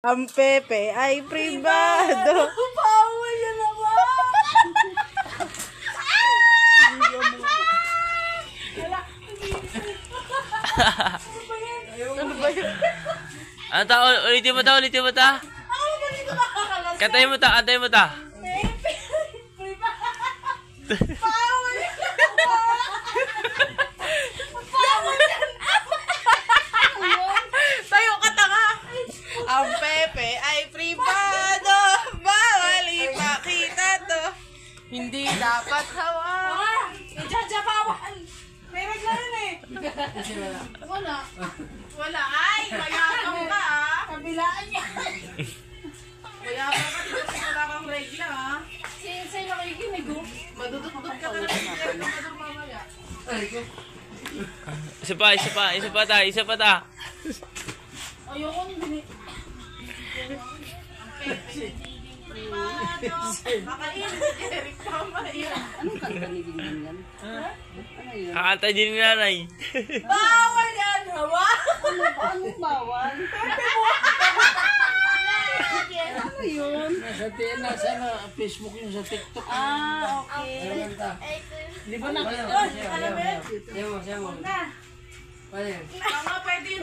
Ang Pepe ay pribado. Bawal yan naman. Ano ba yun? Ano ta? Ulitin mo ta, ulitin mo ta. Kantayin mo ta, kantayin mo ta. Pepe, bawal yan naman. Bawal yan naman. Tayo ka tanga. Ang Pepe ay pribado. Bawal ipakita to. Hindi dapat hawa. Nagjajabawan. May regla rin eh. Wala. Wala. Ay, mayakang ka ah. Kabilaan niya. Mayakang ka dito. Wala kang regla ah. Sa'yo nakikinig oh. Madudot-dot ka talaga. Madudot mamaya. Isa pa, isa pa, isa pa ta, isa pa ta. Ayoko nang bini. Pribado. Makainit. Eric mamaya. Kakanta din ni nanay. Bawal yan, hawa. Ano bawal? Ano yun? Nasa Facebook yung sa TikTok. Ah, okay. Di ba na? Alam mo yun? Siya mo. Na. Pwede. Tama, pwede yun.